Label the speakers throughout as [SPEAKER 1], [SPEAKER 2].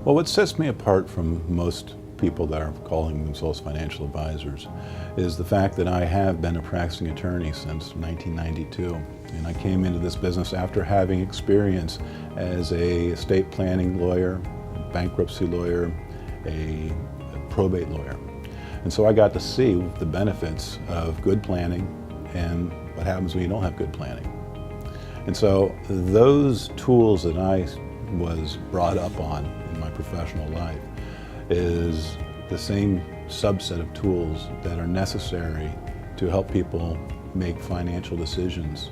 [SPEAKER 1] Well, what sets me apart from most people that are calling themselves financial advisors is the fact that I have been a practicing attorney since 1992. And I came into this business after having experience as a estate planning lawyer, a bankruptcy lawyer, a probate lawyer. And so I got to see the benefits of good planning and what happens when you don't have good planning. And so those tools that I was brought up on in my professional life is the same subset of tools that are necessary to help people make financial decisions.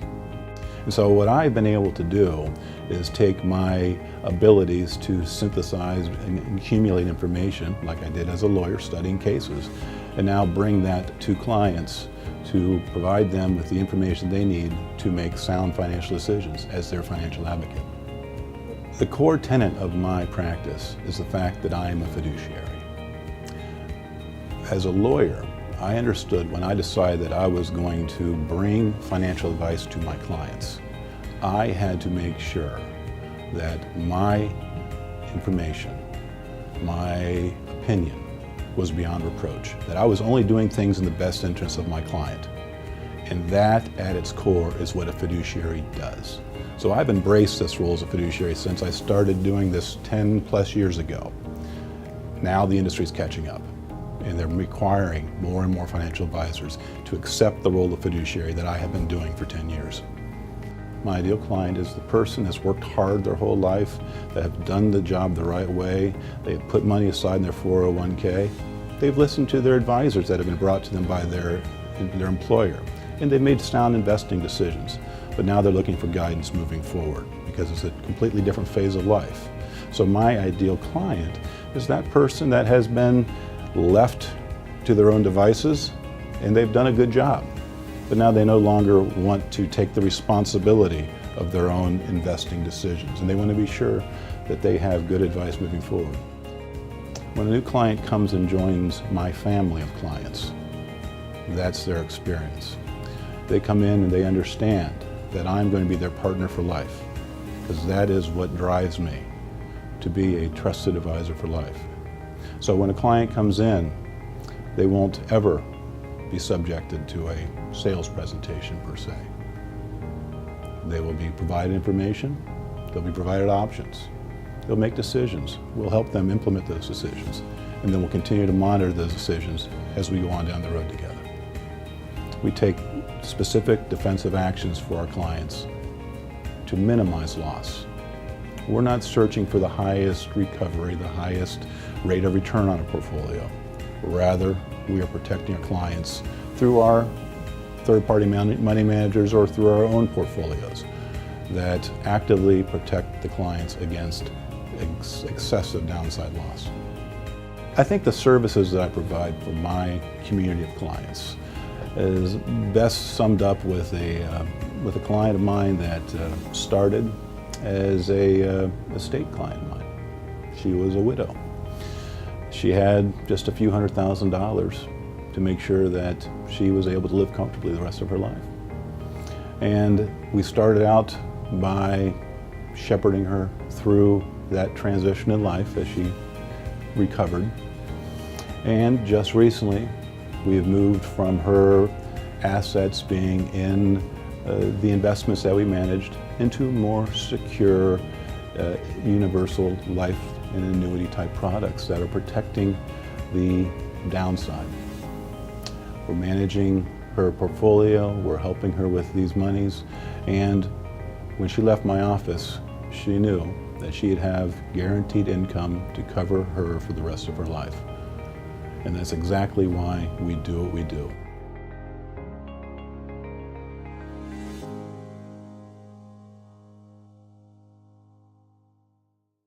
[SPEAKER 1] And so what I've been able to do is take my abilities to synthesize and accumulate information, like I did as a lawyer studying cases, and now bring that to clients to provide them with the information they need to make sound financial decisions as their financial advocate. The core tenet of my practice is the fact that I am a fiduciary. As a lawyer, I understood when I decided that I was going to bring financial advice to my clients, I had to make sure that my information, my opinion, was beyond reproach, that I was only doing things in the best interest of my client. And that, at its core, is what a fiduciary does. So I've embraced this role as a fiduciary since I started doing this 10 plus years ago. Now the industry's catching up, and they're requiring more and more financial advisors to accept the role of fiduciary that I have been doing for 10 years. My ideal client is the person that's worked hard their whole life, that have done the job the right way, they have put money aside in their 401k, they've listened to their advisors that have been brought to them by their employer, and they've made sound investing decisions. But now they're looking for guidance moving forward because it's a completely different phase of life. So my ideal client is that person that has been left to their own devices and they've done a good job. But now they no longer want to take the responsibility of their own investing decisions, and they want to be sure that they have good advice moving forward. When a new client comes and joins my family of clients, that's their experience. They come in and they understand that I'm going to be their partner for life, because that is what drives me to be a trusted advisor for life. So when a client comes in, they won't ever be subjected to a sales presentation per se. They will be provided information, they'll be provided options, they'll make decisions, we'll help them implement those decisions, and then we'll continue to monitor those decisions as we go on down the road together. We take specific defensive actions for our clients to minimize loss. We're not searching for the highest recovery, the highest rate of return on a portfolio. Rather, we are protecting our clients through our third-party money managers or through our own portfolios that actively protect the clients against excessive downside loss. I think the services that I provide for my community of clients is best summed up with a client of mine that started as a estate client of mine. She was a widow. She had just a few $100,000 to make sure that she was able to live comfortably the rest of her life. And we started out by shepherding her through that transition in life as she recovered. And just recently, we have moved from her assets being in the investments that we managed into more secure, universal life and annuity type products that are protecting the downside. We're managing her portfolio, we're helping her with these monies, and when she left my office, she knew that she'd have guaranteed income to cover her for the rest of her life. And that's exactly why we do what we do.